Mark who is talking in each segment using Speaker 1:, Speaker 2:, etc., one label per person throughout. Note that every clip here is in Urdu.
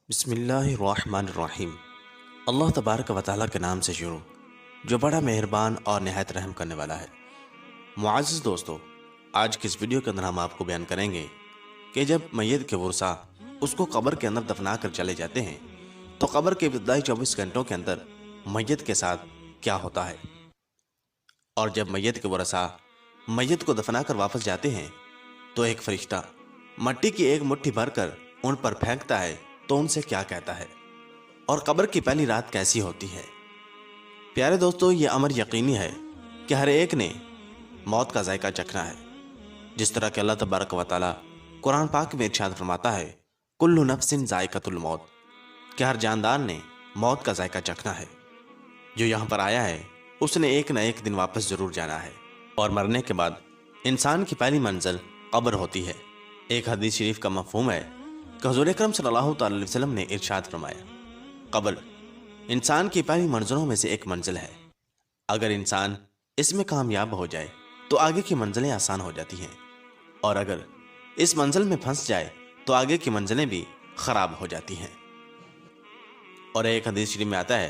Speaker 1: بسم اللہ الرحمن الرحیم۔ اللہ تبارک و تعالیٰ کے نام سے شروع جو بڑا مہربان اور نہایت رحم کرنے والا ہے۔ معزز دوستو، آج کی اس ویڈیو کے اندر ہم آپ کو بیان کریں گے کہ جب میت کے ورثاء اس کو قبر کے اندر دفنا کر چلے جاتے ہیں تو قبر کے ابتدائی 24 گھنٹوں کے اندر میت کے ساتھ کیا ہوتا ہے، اور جب میت کے ورثاء میت کو دفنا کر واپس جاتے ہیں تو ایک فرشتہ مٹی کی ایک مٹھی بھر کر ان پر پھینکتا ہے تو ان سے کیا کہتا ہے، اور قبر کی پہلی رات کیسی ہوتی ہے۔ پیارے دوستو، یہ امر یقینی ہے کہ ہر ایک نے موت کا ذائقہ چکھنا ہے، جس طرح کہ اللہ تبارک و تعالیٰ قرآن پاک میں ارشاد فرماتا ہے کل نفس ذائقۃ الموت، کہ ہر جاندار نے موت کا ذائقہ چکھنا ہے۔ جو یہاں پر آیا ہے اس نے ایک نہ ایک دن واپس ضرور جانا ہے، اور مرنے کے بعد انسان کی پہلی منزل قبر ہوتی ہے۔ ایک حدیث شریف کا مفہوم ہے کہ حضور اکرم صلی اللہ تعالی علیہ وسلم نے ارشاد فرمایا قبر انسان کی پہلی منزلوں میں سے ایک منزل ہے۔ اگر انسان اس میں کامیاب ہو جائے تو آگے کی منزلیں آسان ہو جاتی ہیں، اور اگر اس منزل میں پھنس جائے تو آگے کی منزلیں بھی خراب ہو جاتی ہیں۔ اور ایک حدیث شریف میں آتا ہے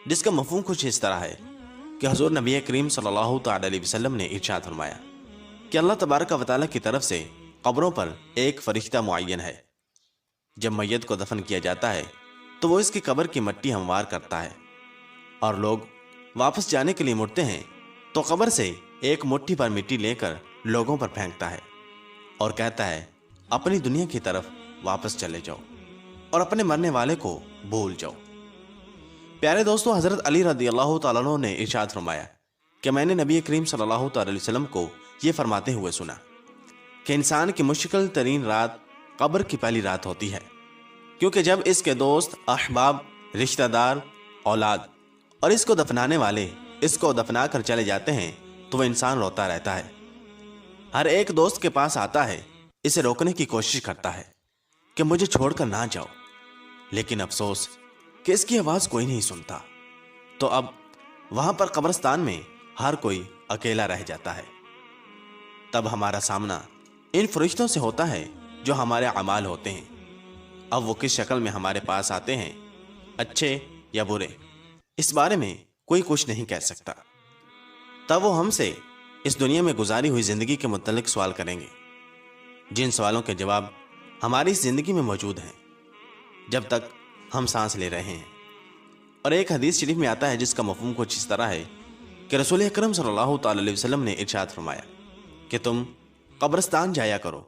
Speaker 1: جس کا مفہوم کچھ اس طرح ہے کہ حضور نبی کریم صلی اللہ تعالی علیہ وسلم نے ارشاد فرمایا کہ اللہ تبارک و تعالیٰ کی طرف سے قبروں پر ایک فرشتہ معین ہے۔ جب میت کو دفن کیا جاتا ہے تو وہ اس کی قبر کی مٹی ہموار کرتا ہے، اور لوگ واپس جانے کے لیے مڑتے ہیں تو قبر سے ایک مٹھی پر مٹی لے کر لوگوں پر پھینکتا ہے اور کہتا ہے اپنی دنیا کی طرف واپس چلے جاؤ اور اپنے مرنے والے کو بھول جاؤ۔ پیارے دوستو، حضرت علی رضی اللہ تعالیٰ عنہ نے ارشاد فرمایا کہ میں نے نبی کریم صلی اللہ تعالی علیہ وسلم کو یہ فرماتے ہوئے سنا کہ انسان کی مشکل ترین رات قبر کی پہلی رات ہوتی ہے، کیونکہ جب اس کے دوست، احباب، رشتہ دار، اولاد اور اس کو دفنانے والے اس کو دفنا کر چلے جاتے ہیں تو وہ انسان روتا رہتا ہے۔ ہر ایک دوست کے پاس آتا ہے، اسے روکنے کی کوشش کرتا ہے کہ مجھے چھوڑ کر نہ جاؤ، لیکن افسوس کہ اس کی آواز کوئی نہیں سنتا۔ تو اب وہاں پر قبرستان میں ہر کوئی اکیلا رہ جاتا ہے۔ تب ہمارا سامنا ان فرشتوں سے ہوتا ہے جو ہمارے اعمال ہوتے ہیں۔ اب وہ کس شکل میں ہمارے پاس آتے ہیں، اچھے یا برے، اس بارے میں کوئی کچھ نہیں کہہ سکتا۔ تب وہ ہم سے اس دنیا میں گزاری ہوئی زندگی کے متعلق سوال کریں گے، جن سوالوں کے جواب ہماری اس زندگی میں موجود ہیں جب تک ہم سانس لے رہے ہیں۔ اور ایک حدیث شریف میں آتا ہے جس کا مفہوم کچھ اس طرح ہے کہ رسول اکرم صلی اللہ تعالی علیہ وسلم نے ارشاد فرمایا کہ تم قبرستان جایا کرو،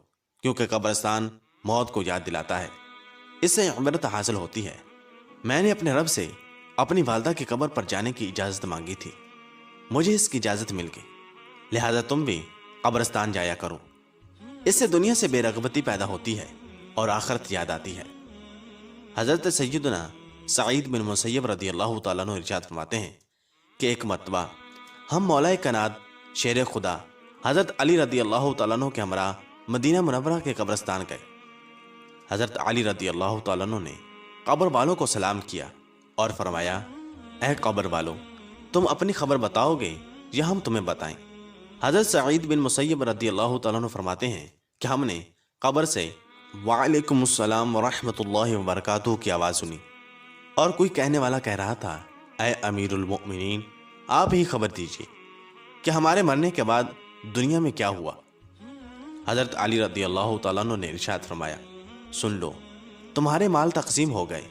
Speaker 1: کیونکہ قبرستان موت کو یاد دلاتا ہے، اس سے عبرت حاصل ہوتی ہے۔ میں نے اپنے رب سے اپنی والدہ کی قبر پر جانے کی اجازت مانگی تھی، مجھے اس کی اجازت مل گئی، لہذا تم بھی قبرستان جایا کرو۔ اس سے دنیا سے بے رغبتی پیدا ہوتی ہے اور آخرت یاد آتی ہے۔ حضرت سیدنا سعید بن مسیب رضی اللہ تعالیٰ عنہ ارشاد فرماتے ہیں کہ ایک مرتبہ ہم مولا کائنات شیر خدا حضرت علی رضی اللہ تعالیٰ عنہ کے ہمراہ مدینہ منورہ کے قبرستان گئے۔ حضرت علی رضی اللہ تعالیٰ عنہ نے قبر والوں کو سلام کیا اور فرمایا اے قبر والوں، تم اپنی خبر بتاؤ گے یا ہم تمہیں بتائیں؟ حضرت سعید بن مسیب رضی اللہ تعالیٰ عنہ فرماتے ہیں کہ ہم نے قبر سے وعلیکم السلام ورحمۃ اللہ وبرکاتہ کی آواز سنی، اور کوئی کہنے والا کہہ رہا تھا اے امیر المؤمنین، آپ ہی خبر دیجئے کہ ہمارے مرنے کے بعد دنیا میں کیا ہوا۔ حضرت علی رضی اللہ تعالیٰ عنہ نے ارشاد فرمایا سن لو، تمہارے مال تقسیم ہو گئے،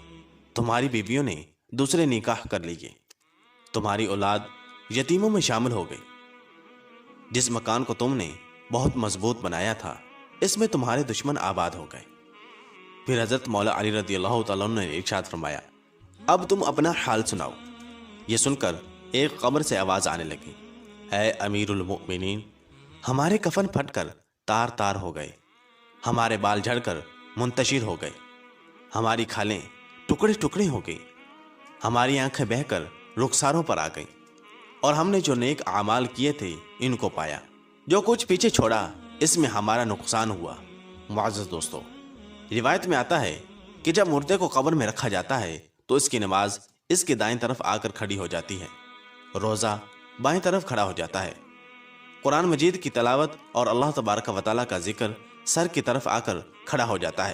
Speaker 1: تمہاری بیویوں نے دوسرے نکاح کر لیے، تمہاری اولاد یتیموں میں شامل ہو گئی، جس مکان کو تم نے بہت مضبوط بنایا تھا اس میں تمہارے دشمن آباد ہو گئے۔ پھر حضرت مولا علی رضی اللہ تعالیٰ عنہ نے ارشاد فرمایا اب تم اپنا حال سناؤ۔ یہ سن کر ایک قبر سے آواز آنے لگی اے امیر المؤمنین، ہمارے کفن پھٹ کر تار تار ہو گئے، ہمارے بال جھڑ کر منتشر ہو گئے، ہماری کھالیں ٹکڑے ٹکڑے ہو گئی، ہماری آنکھیں بہہ کر رخساروں پر آ گئیں، اور ہم نے جو نیک اعمال کیے تھے ان کو پایا، جو کچھ پیچھے چھوڑا اس میں ہمارا نقصان ہوا۔ معزز دوستو، روایت میں آتا ہے کہ جب مردے کو قبر میں رکھا جاتا ہے تو اس کی نماز اس کی دائیں طرف آ کر کھڑی ہو جاتی ہے، روزہ بائیں طرف کھڑا ہو جاتا ہے، قرآن مجید کی تلاوت اور اللہ تبارک و تعالیٰ کا ذکر سر کی طرف آ کر کھڑا ہو جاتا ہے،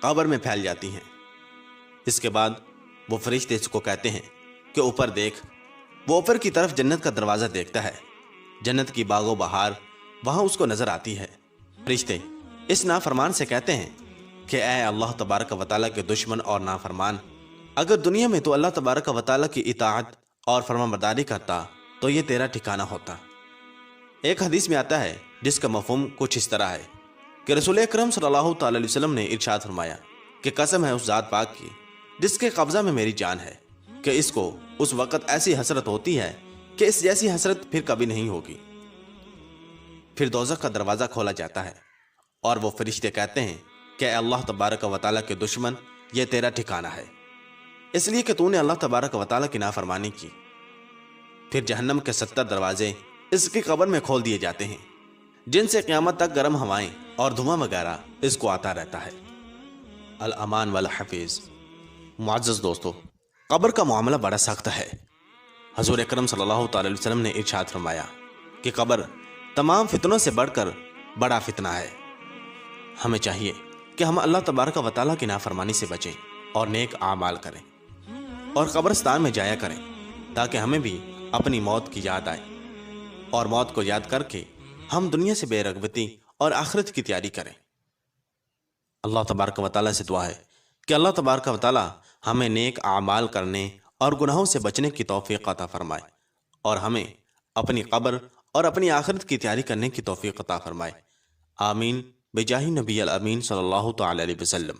Speaker 1: قبر میں پھیل جاتی ہیں۔ اس کے بعد وہ فرشتے اس کو کہتے ہیں کہ اوپر دیکھ۔ وہ اوپر کی طرف جنت کا دروازہ دیکھتا ہے۔ جنت کی باغ و بہار وہاں اس کو نظر آتی ہے۔ فرشتے اس نافرمان سے کہتے ہیں کہ اے اللہ تبارک و تعالیٰ کے دشمن اور نافرمان، اگر دنیا میں تو اللہ تبارک و تعالیٰ کی اطاعت اور فرمانبرداری کرتا تو یہ تیرا ٹھکانہ ہوتا۔ ایک حدیث میں آتا ہے جس کا مفہوم کچھ اس طرح ہے کہ رسول اکرم صلی اللہ تعالی علیہ وسلم نے ارشاد فرمایا کہ قسم ہے اس ذات پاک کی جس کے قبضہ میں میری جان ہے کہ اس کو اس وقت ایسی حسرت ہوتی ہے کہ اس جیسی حسرت پھر کبھی نہیں ہوگی۔ پھر دوزخ کا دروازہ کھولا جاتا ہے اور وہ فرشتے کہتے ہیں کہ اے اللہ تبارک و تعالیٰ کے دشمن، یہ تیرا ٹھکانہ ہے، اس لیے کہ تو نے اللہ تبارک و تعالیٰ کی نافرمانی کی۔ پھر جہنم کے 70 دروازے اس کی قبر میں کھول دیے جاتے ہیں، جن سے قیامت تک گرم ہوائیں اور دھواں وغیرہ اس کو آتا رہتا ہے۔ الامان والحفیظ۔ معزز دوستو، قبر کا معاملہ بڑا سخت ہے۔ حضور اکرم صلی اللہ تعالی علیہ وسلم نے ارشاد فرمایا کہ قبر تمام فتنوں سے بڑھ کر بڑا فتنہ ہے۔ ہمیں چاہیے کہ ہم اللہ تبارک و تعالیٰ کی نافرمانی سے بچیں اور نیک اعمال کریں اور قبرستان میں جایا کریں تاکہ ہمیں بھی اپنی موت کی یاد آئے، اور موت کو یاد کر کے ہم دنیا سے بے رغبتی اور آخرت کی تیاری کریں۔ اللہ تبارک و تعالیٰ سے دعا ہے کہ اللہ تبارک و تعالیٰ ہمیں نیک اعمال کرنے اور گناہوں سے بچنے کی توفیق عطا فرمائے، اور ہمیں اپنی قبر اور اپنی آخرت کی تیاری کرنے کی توفیق عطا فرمائے۔ آمین بجاہ نبی الامین صلی اللہ تعالی علیہ وسلم۔